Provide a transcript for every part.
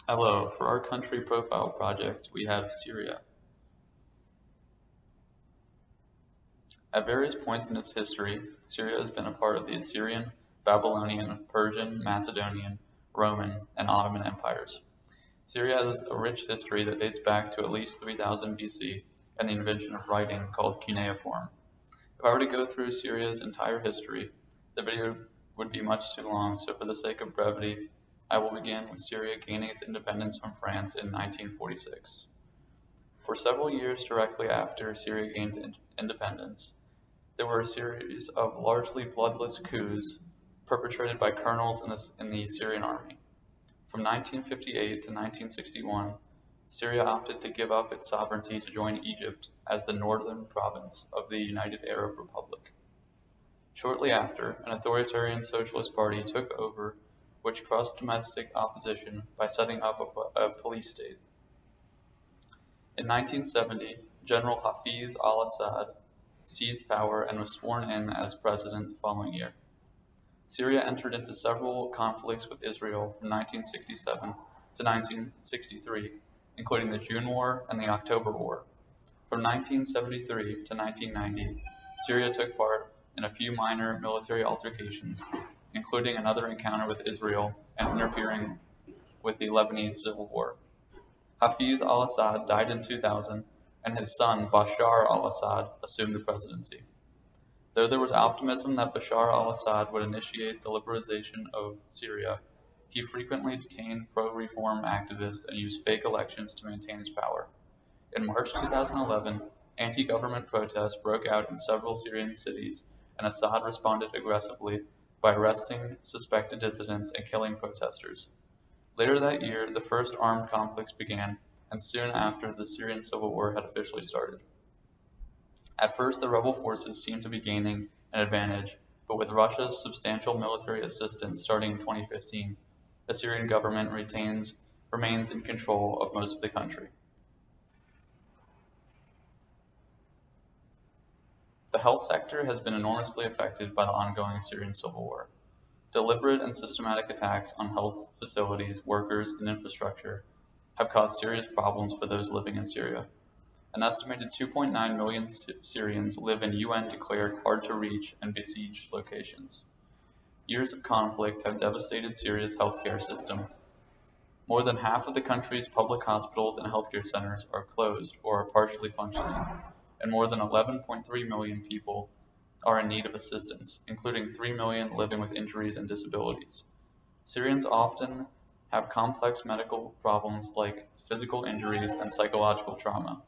Hello, for our country profile project, we have Syria. At various points in its history, Syria has been a part of the Assyrian, Babylonian, Persian, Macedonian, Roman, and Ottoman empires. Syria has a rich history that dates back to at least 3000 BC and the invention of writing called cuneiform. If I were to go through Syria's entire history, the video would be much too long, so for the sake of brevity, I will begin with Syria gaining its independence from France in 1946. For several years directly after Syria gained independence, there were a series of largely bloodless coups perpetrated by colonels in the Syrian army. From 1958 to 1961, Syria opted to give up its sovereignty to join Egypt as the northern province of the United Arab Republic. Shortly after, an authoritarian socialist party took over, which crushed domestic opposition by setting up a police state. In 1970, General Hafiz al-Assad seized power and was sworn in as president the following year. Syria entered into several conflicts with Israel from 1967 to 1963, including the June War and the October War. From 1973 to 1990, Syria took part in a few minor military altercations, including another encounter with Israel and interfering with the Lebanese civil war. Hafiz al-Assad died in 2000, and his son Bashar al-Assad assumed the presidency. Though there was optimism that Bashar al-Assad would initiate the liberalization of Syria, he frequently detained pro-reform activists and used fake elections to maintain his power. In March 2011, anti-government protests broke out in several Syrian cities, and Assad responded aggressively by arresting suspected dissidents and killing protesters. Later that year, the first armed conflicts began, and soon after, the Syrian civil war had officially started. At first, the rebel forces seemed to be gaining an advantage, but with Russia's substantial military assistance starting in 2015, the Syrian government remains in control of most of the country. The health sector has been enormously affected by the ongoing Syrian civil war. Deliberate and systematic attacks on health facilities, workers, and infrastructure have caused serious problems for those living in Syria. An estimated 2.9 million Syrians live in UN-declared hard-to-reach and besieged locations. Years of conflict have devastated Syria's healthcare system. More than half of the country's public hospitals and healthcare centers are closed or are partially functioning, and more than 11.3 million people are in need of assistance, including 3 million living with injuries and disabilities. Syrians often have complex medical problems like physical injuries and psychological trauma.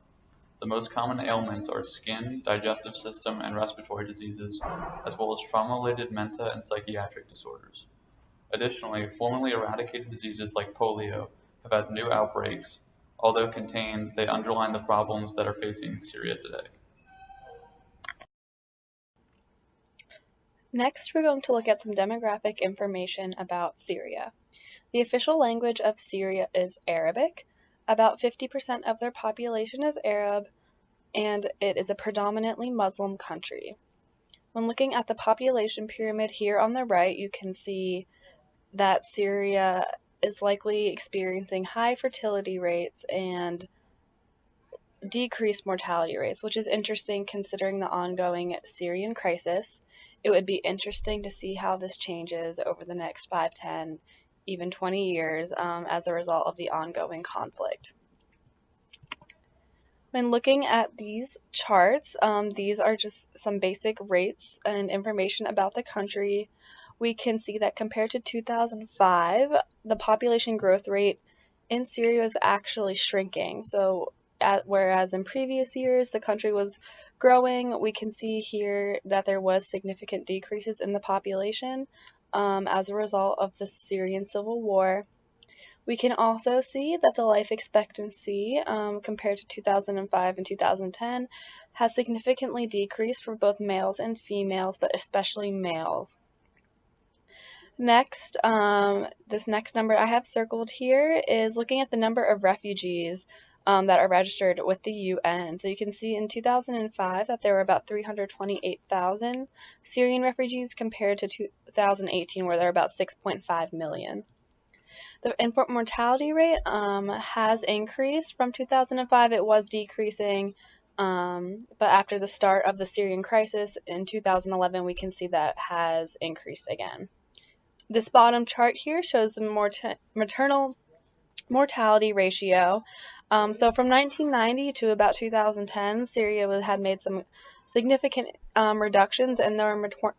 The most common ailments are skin, digestive system, and respiratory diseases, as well as trauma-related mental and psychiatric disorders. Additionally, formerly eradicated diseases like polio have had new outbreaks. Although contained, they underline the problems that are facing Syria today. Next, we're going to look at some demographic information about Syria. The official language of Syria is Arabic. About 50% of their population is Arab, and it is a predominantly Muslim country. When looking at the population pyramid here on the right, you can see that Syria is likely experiencing high fertility rates and decreased mortality rates, which is interesting considering the ongoing Syrian crisis. It would be interesting to see how this changes over the next 5, 10, even 20 years as a result of the ongoing conflict. When looking at these charts, these are just some basic rates and information about the country. We can see that compared to 2005, the population growth rate in Syria is actually shrinking. So whereas in previous years the country was growing, we can see here that there was significant decreases in the population as a result of the Syrian civil war. We can also see that the life expectancy compared to 2005 and 2010 has significantly decreased for both males and females, but especially males. Next, this next number I have circled here is looking at the number of refugees that are registered with the UN. So you can see in 2005 that there were about 328,000 Syrian refugees compared to 2018 where there are about 6.5 million. The infant mortality rate has increased. From 2005, it was decreasing, but after the start of the Syrian crisis in 2011, we can see that has increased again. This bottom chart here shows the maternal mortality ratio. So from 1990 to about 2010, Syria had made some significant reductions in their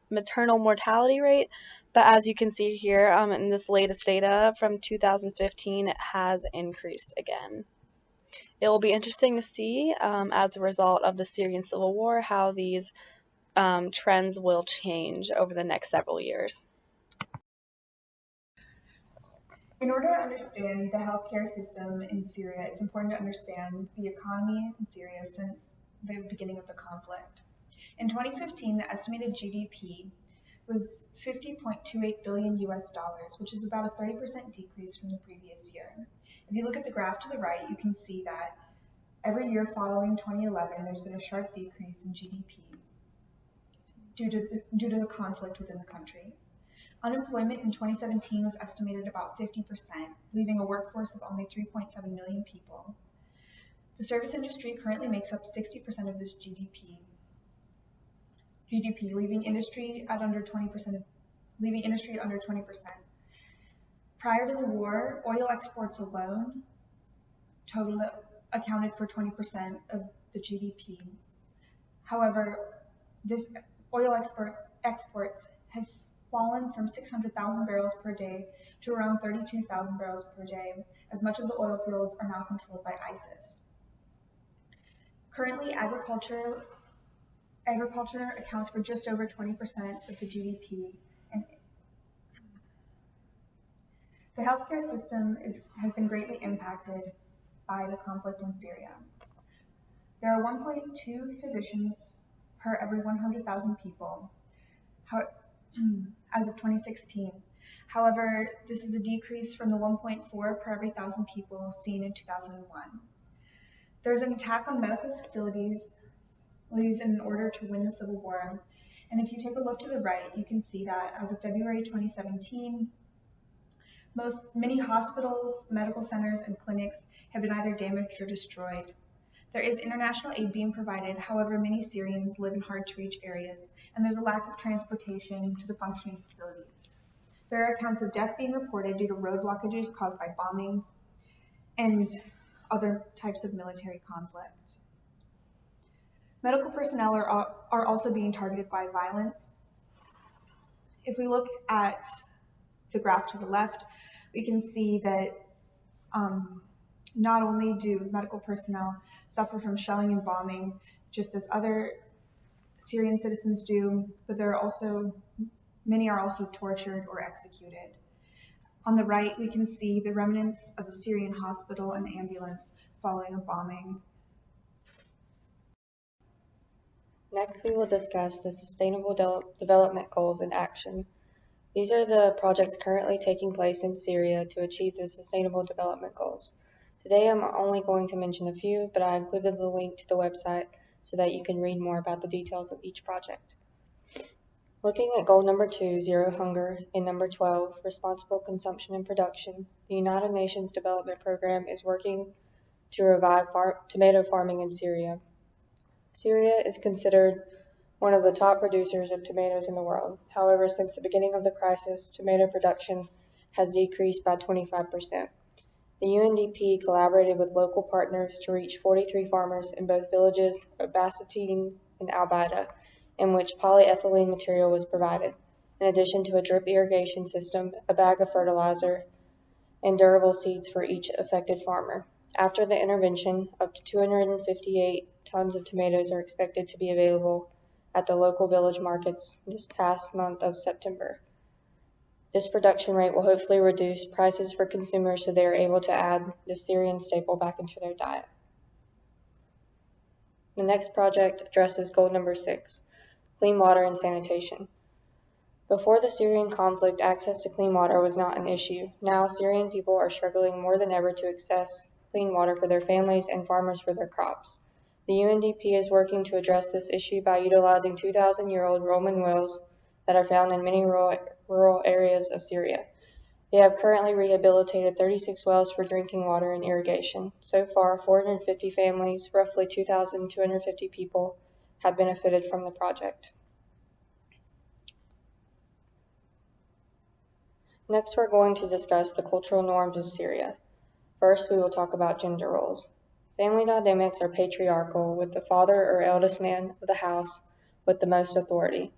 maternal mortality rate. But as you can see here in this latest data from 2015, it has increased again. It will be interesting to see as a result of the Syrian civil war how these trends will change over the next several years. In order to understand the healthcare system in Syria, it's important to understand the economy in Syria since the beginning of the conflict. In 2015, the estimated GDP was 50.28 billion US dollars, which is about a 30% decrease from the previous year. If you look at the graph to the right, you can see that every year following 2011, there's been a sharp decrease in GDP due to the conflict within the country. Unemployment in 2017 was estimated about 50%, leaving a workforce of only 3.7 million people. The service industry currently makes up 60% of this GDP, leaving industry at under 20%. Prior to the war, oil exports alone accounted for 20% of the GDP. However, this oil exports have fallen from 600,000 barrels per day to around 32,000 barrels per day, as much of the oil fields are now controlled by ISIS. Currently, agriculture accounts for just over 20% of the GDP, and the healthcare system has been greatly impacted by the conflict in Syria. There are 1.2 physicians per every 100,000 people as of 2016. However, this is a decrease from the 1.4 per every 1,000 people seen in 2001. There's an attack on medical facilities in order to win the civil war. And if you take a look to the right, you can see that as of February 2017, many hospitals, medical centers, and clinics have been either damaged or destroyed. There is international aid being provided, however, many Syrians live in hard-to-reach areas, and there's a lack of transportation to the functioning facilities. There are accounts of death being reported due to road blockages caused by bombings and other types of military conflict. Medical personnel are also being targeted by violence. If we look at the graph to the left, we can see that not only do medical personnel suffer from shelling and bombing, just as other Syrian citizens do, but many are also tortured or executed. On the right, we can see the remnants of a Syrian hospital and ambulance following a bombing. Next, we will discuss the Sustainable Development Goals in action. These are the projects currently taking place in Syria to achieve the Sustainable Development Goals. Today, I'm only going to mention a few, but I included the link to the website so that you can read more about the details of each project. Looking at goal number 2, Zero Hunger, and number 12, Responsible Consumption and Production, the United Nations Development Program is working to revive tomato farming in Syria. Syria is considered one of the top producers of tomatoes in the world. However, since the beginning of the crisis, tomato production has decreased by 25%. The UNDP collaborated with local partners to reach 43 farmers in both villages of Basatine and Al-Baida, in which polyethylene material was provided, in addition to a drip irrigation system, a bag of fertilizer, and durable seeds for each affected farmer. After the intervention, up to 258 tons of tomatoes are expected to be available at the local village markets this past month of September. This production rate will hopefully reduce prices for consumers so they are able to add the Syrian staple back into their diet. The next project addresses goal number 6, clean water and sanitation. Before the Syrian conflict, access to clean water was not an issue. Now, Syrian people are struggling more than ever to access clean water for their families and farmers for their crops. The UNDP is working to address this issue by utilizing 2,000-year-old Roman wells that are found in many rural areas of Syria. They have currently rehabilitated 36 wells for drinking water and irrigation. So far, 450 families, roughly 2,250 people, have benefited from the project. Next, we're going to discuss the cultural norms of Syria. First, we will talk about gender roles. Family dynamics are patriarchal, with the father or eldest man of the house with the most authority.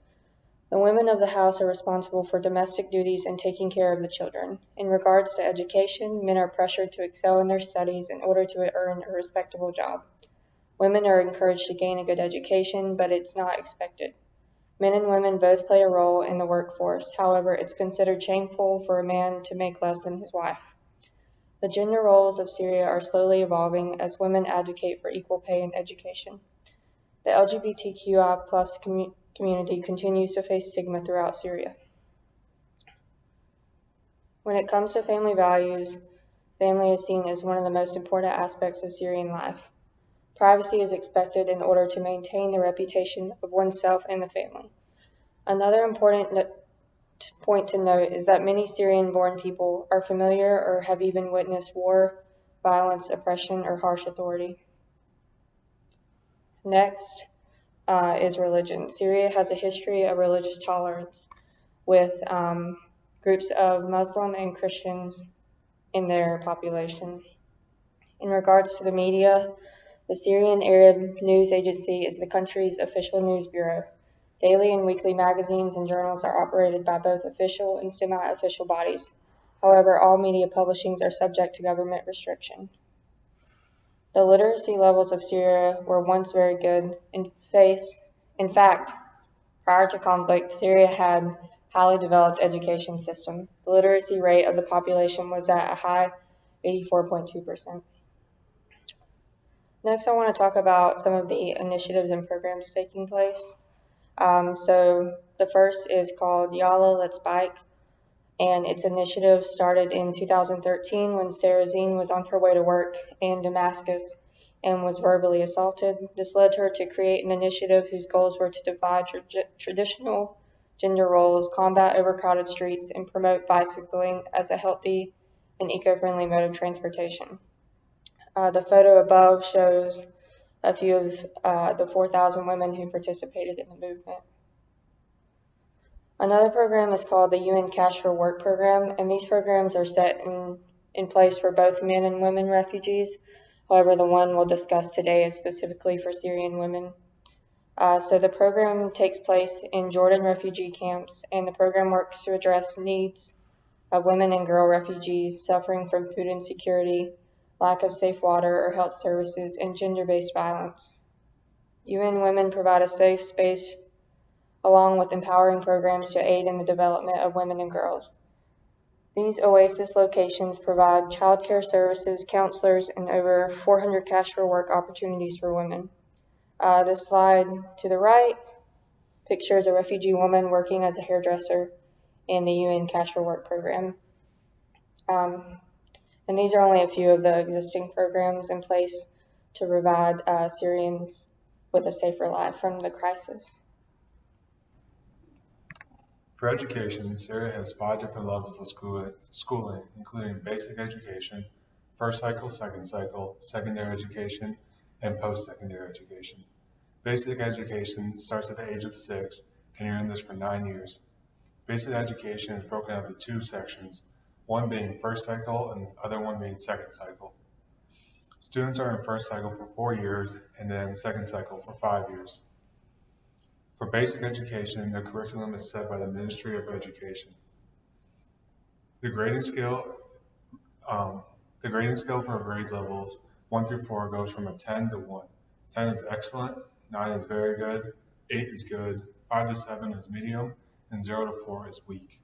The women of the house are responsible for domestic duties and taking care of the children. In regards to education, men are pressured to excel in their studies in order to earn a respectable job. Women are encouraged to gain a good education, but it's not expected. Men and women both play a role in the workforce. However, it's considered shameful for a man to make less than his wife. The gender roles of Syria are slowly evolving as women advocate for equal pay in education. The LGBTQI+ community continues to face stigma throughout Syria. When it comes to family values, family is seen as one of the most important aspects of Syrian life. Privacy is expected in order to maintain the reputation of oneself and the family. Another important point to note is that many Syrian-born people are familiar or have even witnessed war, violence, oppression, or harsh authority. Next is religion. Syria has a history of religious tolerance with groups of Muslim and Christians in their population. In regards to the media, the Syrian Arab News Agency is the country's official news bureau. Daily and weekly magazines and journals are operated by both official and semi-official bodies. However, all media publishings are subject to government restriction. The literacy levels of Syria were once very good. In fact, prior to conflict, Syria had a highly developed education system. The literacy rate of the population was at a high 84.2%. Next, I want to talk about some of the initiatives and programs taking place. So the first is called Yalla Let's Bike, and its initiative started in 2013 when Sarah Zine was on her way to work in Damascus and was verbally assaulted. This led her to create an initiative whose goals were to divide traditional gender roles, combat overcrowded streets, and promote bicycling as a healthy and eco-friendly mode of transportation. The photo above shows a few of the 4,000 women who participated in the movement. Another program is called the UN Cash for Work program, and these programs are set in place for both men and women refugees. However, the one we'll discuss today is specifically for Syrian women. So the program takes place in Jordan refugee camps, and the program works to address needs of women and girl refugees suffering from food insecurity, lack of safe water or health services, and gender-based violence. UN Women provide a safe space along with empowering programs to aid in the development of women and girls. These oasis locations provide childcare services, counselors, and over 400 cash for work opportunities for women. This slide to the right pictures a refugee woman working as a hairdresser in the UN Cash for Work program. And these are only a few of the existing programs in place to provide Syrians with a safer life from the crisis. For education, Syria has 5 different levels of schooling, including basic education, first cycle, secondary education, and post-secondary education. Basic education starts at the age of 6, and you're in this for 9 years. Basic education is broken up into 2 sections, one being first cycle and the other one being second cycle. Students are in first cycle for 4 years and then second cycle for 5 years. For basic education, the curriculum is set by the Ministry of Education. The grading scale for grade levels 1 through 4 goes from a 10 to 1. 10 is excellent, 9 is very good, 8 is good, 5 to 7 is medium, and 0 to 4 is weak.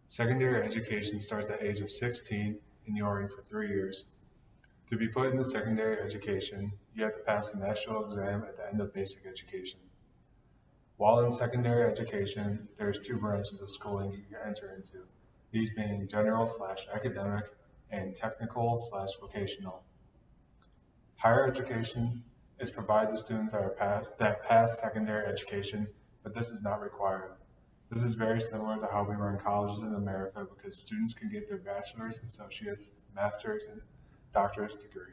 Secondary education starts at the age of 16 and you are in for 3 years. To be put into secondary education, you have to pass a national exam at the end of basic education. While in secondary education, there's 2 branches of schooling you can enter into, these being general/academic and technical/vocational. Higher education is provided to students that pass secondary education, but this is not required. This is very similar to how we run colleges in America because students can get their bachelor's, associate's, master's, and doctorate's degree.